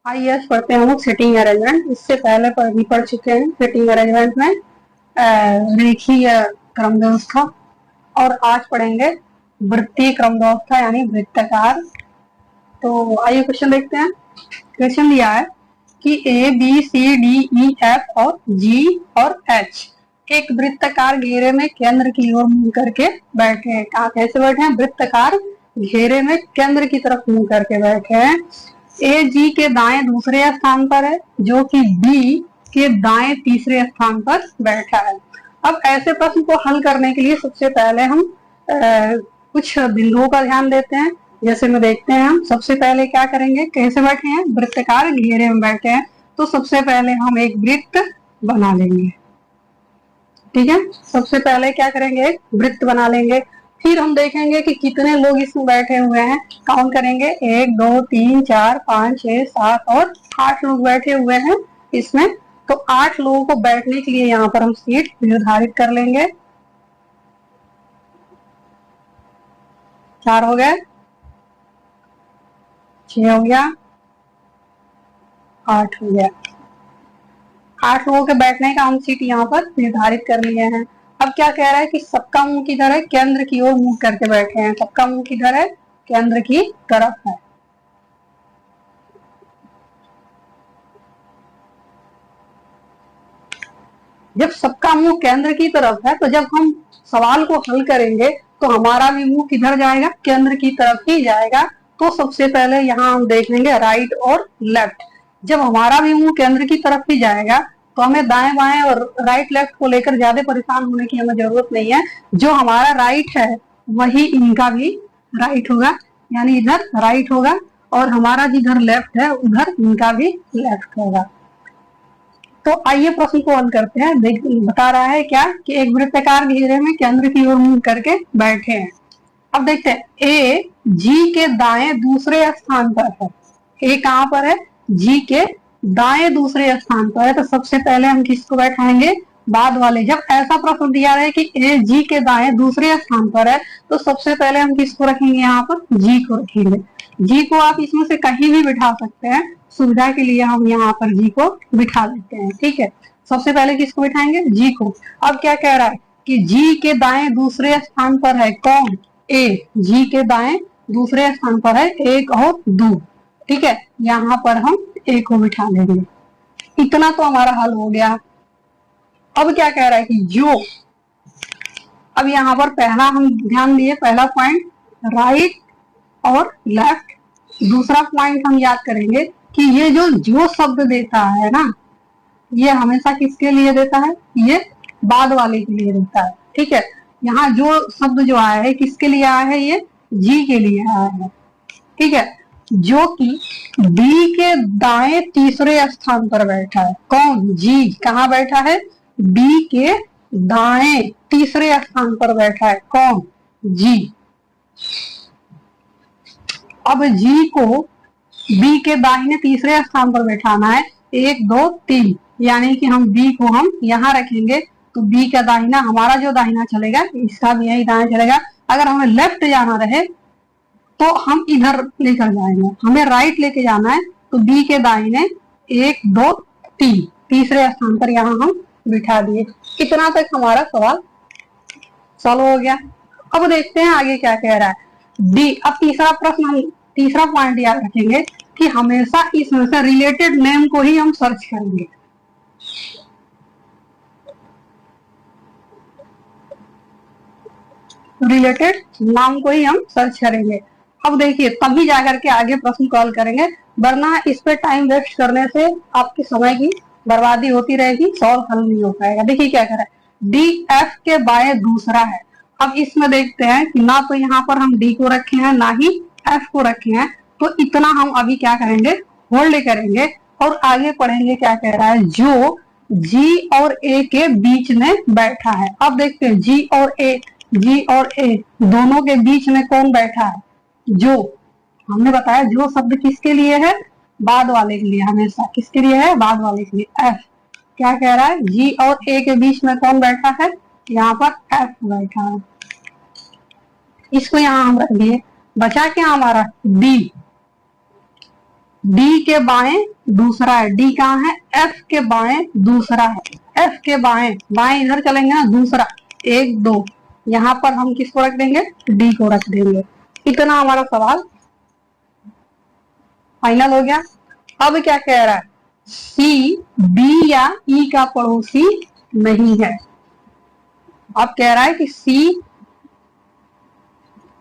आइए पढ़ते हैं हम लोग सिटिंग अरेंजमेंट। इससे पहले भी पढ़ चुके हैं सिटिंग अरेंजमेंट में रेखीय क्रम व्यवस्था, और आज पढ़ेंगे वृत्तीय क्रम व्यवस्था यानी वृत्ताकार। तो आइए क्वेश्चन देखते हैं। क्वेश्चन दिया है कि A B C D E F और जी और एच एक वृत्ताकार घेरे में केंद्र की ओर मुंह करके बैठे हैं। कहाँ कैसे बैठे हैं? वृत्ताकार घेरे में केंद्र की तरफ मुंह करके बैठे हैं। ए जी के दाएं दूसरे स्थान पर है, जो कि बी के दाएं तीसरे स्थान पर बैठा है। अब ऐसे प्रश्न को हल करने के लिए सबसे पहले हम कुछ बिंदुओं का ध्यान देते हैं। जैसे में देखते हैं हम सबसे पहले क्या करेंगे, कैसे बैठे हैं? वृत्ताकार घेरे में बैठे हैं। तो सबसे पहले हम एक वृत्त बना लेंगे। ठीक है, सबसे पहले क्या करेंगे? एक वृत्त बना लेंगे। फिर हम देखेंगे कि कितने लोग इसमें बैठे हुए हैं। काउंट करेंगे, 1 2 3 4 5 6 7 और 8 लोग बैठे हुए हैं इसमें। तो 8 लोगों को बैठने के लिए यहाँ पर हम सीट निर्धारित कर लेंगे। 4 हो गए, 6 हो गया, 8 हो गया। 8 लोगों के बैठने का हम सीट यहाँ पर निर्धारित कर लिए हैं। अब क्या कह रहा है कि सबका मुंह किधर है? केंद्र की ओर मुंह करके बैठे हैं। सबका मुंह किधर है? केंद्र की तरफ है। जब सबका मुंह केंद्र की तरफ है, तो जब हम सवाल को हल करेंगे तो हमारा भी मुंह किधर जाएगा? केंद्र की तरफ ही जाएगा। तो सबसे पहले यहाँ हम देख लेंगे राइट और लेफ्ट। जब हमारा भी मुंह केंद्र की तरफ ही जाएगा तो हमें दाएं बाएं और राइट लेफ्ट को लेकर ज्यादा परेशान होने की हमें जरूरत नहीं है। जो हमारा राइट है वही इनका भी राइट होगा, यानी इधर राइट होगा, और हमारा जिधर लेफ्ट है उधर इनका भी लेफ्ट होगा। तो आइए प्रश्न को हल करते हैं। बता रहा है क्या कि एक वृत्ताकार घेरे में केंद्र की ओर मुंह करके बैठे हैं। अब देखते हैं, ए जी के दाएं दूसरे स्थान पर है। ए कहां पर है? जी के दाएं दूसरे स्थान पर है। तो सबसे पहले हम किसको बैठाएंगे? बाद वाले। जब ऐसा प्रश्न दिया है कि ए जी के दाएं दूसरे स्थान पर है, तो सबसे पहले हम किसको रखेंगे? यहाँ पर जी को रखेंगे। जी को आप इसमें से कहीं भी बिठा सकते हैं, सुविधा के लिए हम यहाँ पर जी को बिठा देते हैं। ठीक है, सबसे पहले किसको बिठाएंगे? जी को। अब क्या कह रहा है कि जी के दाएं दूसरे स्थान पर है कौन? ए। जी के दाएं दूसरे स्थान पर है 1 और 2। ठीक है, यहाँ पर हम ए को बिठा लेंगे। इतना तो हमारा हल हो गया। अब क्या कह रहा है कि जो अब यहाँ पर पहला हम ध्यान दिए, पहला पॉइंट राइट और लेफ्ट। दूसरा पॉइंट हम याद करेंगे कि ये जो शब्द देता है ना, ये हमेशा किसके लिए देता है? ये बाद वाले के लिए देता है। ठीक है, यहाँ जो शब्द जो आया है किसके लिए आया है? ये जी के लिए आया है। ठीक है, जो कि बी के दाएं तीसरे स्थान पर बैठा है। कौन? जी। कहाँ बैठा है? बी के दाएं तीसरे स्थान पर बैठा है। कौन? जी। अब जी को बी के दाहिने तीसरे स्थान पर बैठाना है। 1 2 3, यानी कि हम बी को हम यहाँ रखेंगे। तो बी का दाहिना, हमारा जो दाहिना चलेगा इसका भी यही दाहिना चलेगा। अगर हमें लेफ्ट जाना रहे तो हम इधर लेकर जाएंगे। हमें राइट लेके जाना है, तो बी के दाहिने 1 2 3 तीसरे स्थान पर यहाँ हम बिठा दिए। इतना तक हमारा सवाल सॉल्व हो गया। अब देखते हैं आगे क्या कह रहा है। डी। अब तीसरा प्रश्न, हम तीसरा पॉइंट याद रखेंगे कि हमेशा इसमें से रिलेटेड नेम को ही हम सर्च करेंगे। रिलेटेड नाम को ही हम सर्च करेंगे। अब देखिए, तभी जाकर के आगे प्रश्न कॉल करेंगे, वरना इस पे टाइम वेस्ट करने से आपके समय की बर्बादी होती रहेगी, सॉल्व हल नहीं हो पाएगा। देखिए क्या कर रहा है, डी एफ के बाएं दूसरा है। अब इसमें देखते हैं कि ना तो यहाँ पर हम डी को रखे हैं, ना ही एफ को रखे हैं। तो इतना हम अभी क्या करेंगे, होल्ड करेंगे और आगे पढ़ेंगे क्या कह रहा है। जो जी और ए के बीच में बैठा है। अब देखते हैं जी और ए दोनों के बीच में कौन बैठा है? जो। हमने बताया जो शब्द किसके लिए है? बाद वाले के लिए। हमेशा किसके लिए है? बाद वाले के लिए। एफ। क्या कह रहा है? जी और ए के बीच में कौन बैठा है? यहाँ पर एफ बैठा है। इसको यहाँ हम रख दिए। बचा क्या हमारा? बी। डी के बाएं दूसरा है, डी कहाँ है, एफ के बाएं दूसरा है, एफ के बाएं, बाएं इधर चलेंगे ना, दूसरा, 1 2, यहाँ पर हम किसको रख देंगे, डी को रख देंगे। इतना हमारा सवाल फाइनल हो गया। अब क्या कह रहा है, सी बी या ई का पड़ोसी नहीं है। अब कह रहा है कि सी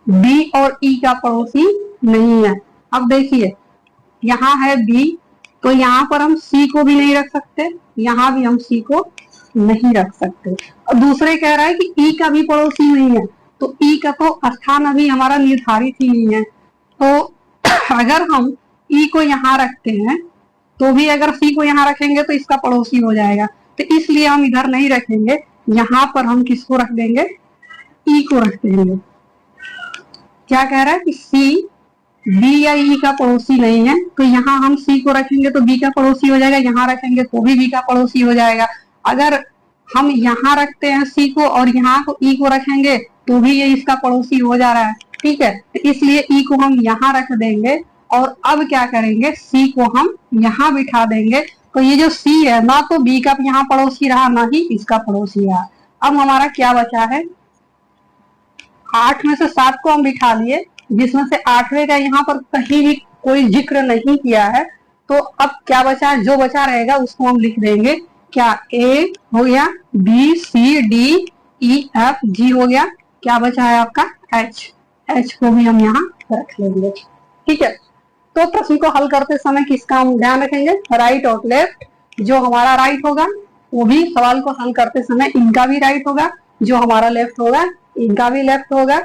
बी और ई का पड़ोसी नहीं है। अब देखिए यहाँ है बी, तो यहाँ पर हम सी को भी नहीं रख सकते, यहाँ भी हम सी को नहीं रख सकते। और दूसरे कह रहा है कि ई का भी पड़ोसी नहीं है, तो ई का तो स्थान अभी हमारा निर्धारित ही नहीं है। तो अगर हम ई को यहाँ रखते हैं तो भी अगर सी को यहाँ रखेंगे तो इसका पड़ोसी हो जाएगा, तो इसलिए हम इधर नहीं रखेंगे, यहाँ पर हम किसको रख देंगे, ई को रख देंगे। क्या कह रहा है कि सी बी या ई का पड़ोसी नहीं है, तो यहाँ हम सी को रखेंगे तो बी का पड़ोसी हो जाएगा, यहाँ रखेंगे तो भी बी का पड़ोसी हो जाएगा। अगर हम यहाँ रखते हैं सी को और यहाँ को ई को रखेंगे तो भी ये इसका पड़ोसी हो जा रहा है, ठीक है। तो इसलिए ई को हम यहाँ रख देंगे और अब क्या करेंगे, सी को हम यहाँ बिठा देंगे। तो ये जो सी है ना तो बी का यहाँ पड़ोसी रहा ना ही इसका पड़ोसी रहा। अब हमारा क्या बचा है, 8 में से 7 को हम बिठा लिए, जिसमें से 8वें का यहाँ पर कहीं भी कोई जिक्र नहीं किया है। तो अब क्या बचा है, जो बचा रहेगा उसको हम लिख देंगे। क्या, ए हो गया, B C D E F G हो गया, क्या बचा है आपका एच, एच को भी हम यहाँ रख लेंगे, ठीक है। तो प्रश्न को हल करते समय किसका हम ध्यान रखेंगे, राइट और लेफ्ट। जो हमारा राइट होगा वो भी सवाल को हल करते समय इनका भी राइट होगा, जो हमारा लेफ्ट होगा इनका भी लेफ्ट होगा।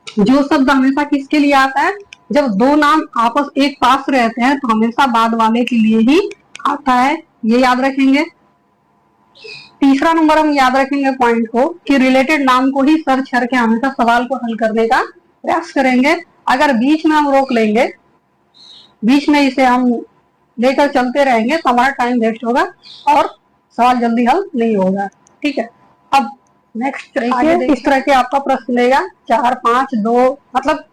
जो शब्द हमेशा किसके लिए आता है, जब दो नाम आपस एक पास रहते हैं तो हमेशा बाद वाले के लिए ही आता है, ये याद रखेंगे। तीसरा नंबर हम याद रखेंगे पॉइंट को कि रिलेटेड नाम को ही सर्च करके हमेशा सवाल को हल करने का प्रयास करेंगे। अगर बीच में हम रोक लेंगे, बीच में इसे हम लेकर चलते रहेंगे तो हमारा टाइम वेस्ट होगा और सवाल जल्दी हल नहीं होगा, ठीक है। अब नेक्स्ट देखिए, इस तरह के आपका प्रश्न लेगा 4 5 2, मतलब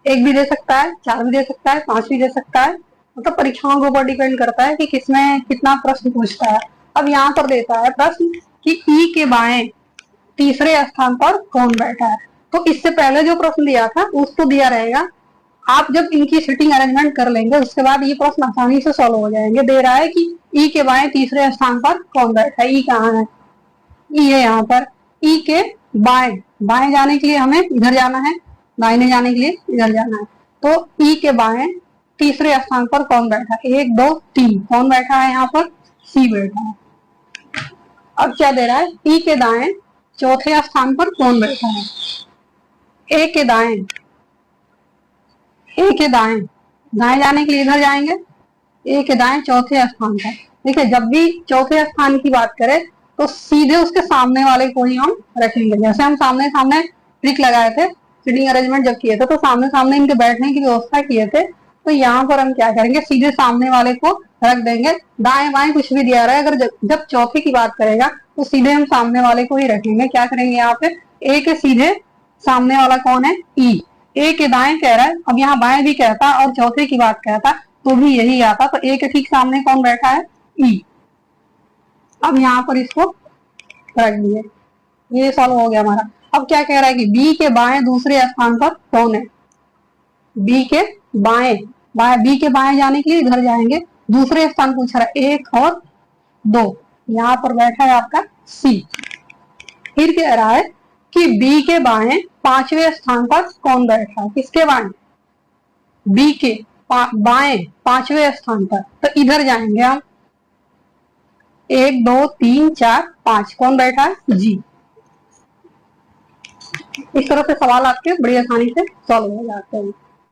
1 भी दे सकता है, 4 भी दे सकता है, 5 भी दे सकता है, मतलब परीक्षाओं के ऊपर डिपेंड करता है कि किसमें कितना प्रश्न पूछता है। अब यहाँ पर देता है प्रश्न कि ई के बाएं तीसरे स्थान पर कौन बैठा है। तो इससे पहले जो प्रश्न दिया था उसको दिया रहेगा, आप जब इनकी सिटिंग अरेंजमेंट कर लेंगे उसके बाद ये प्रश्न आसानी से सॉल्व हो जाएंगे। दे रहा है कि ई के बाएं तीसरे स्थान पर कौन बैठा है, ई कहाँ है, ई है यहाँ पर। ई के बाएं, बाएं जाने के लिए हमें इधर जाना है, दाहिने जाने के लिए इधर जाना है। तो ई के बाएं तीसरे स्थान पर कौन बैठा है, 1 2 3, कौन बैठा है यहाँ पर, सी बैठा है। अब क्या दे रहा है, ई के दाएं चौथे स्थान पर कौन बैठा है, ए के दाएं, ए के दाएं, दाएं जाने के लिए इधर जाएंगे, ए के दाएं चौथे स्थान पर। देखिए जब भी चौथे स्थान की बात करें तो सीधे उसके सामने वाले को ही हम रखेंगे। जैसे हम सामने सामने ट्रिक लगाए थे, सीटिंग अरेंजमेंट जब किए थे तो सामने सामने इनके बैठने की व्यवस्था किए थे, तो यहाँ पर हम क्या करेंगे, सीधे सामने वाले को रख देंगे। दाएं बाएं कुछ भी दिया रहा है, अगर जब चौथे की बात करेगा तो सीधे हम सामने वाले को ही रखेंगे। क्या करेंगे यहाँ पे, ए के सीधे सामने वाला कौन है, ई, ए के दाएं कह रहा है, अब यहाँ बाएं भी कहता और चौथे की बात कहता तो भी यही आता, तो ए के ठीक सामने कौन बैठा है, ई। अब यहाँ पर इसको रख दिए, ये सॉल्व हो गया हमारा। अब क्या कह रहा है कि बी के बाएं दूसरे स्थान पर कौन है, बी के बाएं, बी के बाएं जाने के लिए इधर जाएंगे, दूसरे स्थान पूछ रहा है 1 और 2, यहाँ पर बैठा है आपका सी। फिर कह रहा है कि बी के बाएं 5वें स्थान पर कौन बैठा है, किसके बाएं, बी के बाएं 5वें स्थान पर, तो इधर जाएंगे हम, 1 2 3 4 5, कौन बैठा है, जी। इस तरह से सवाल आपके बड़ी आसानी से सॉल्व हो जाते हैं।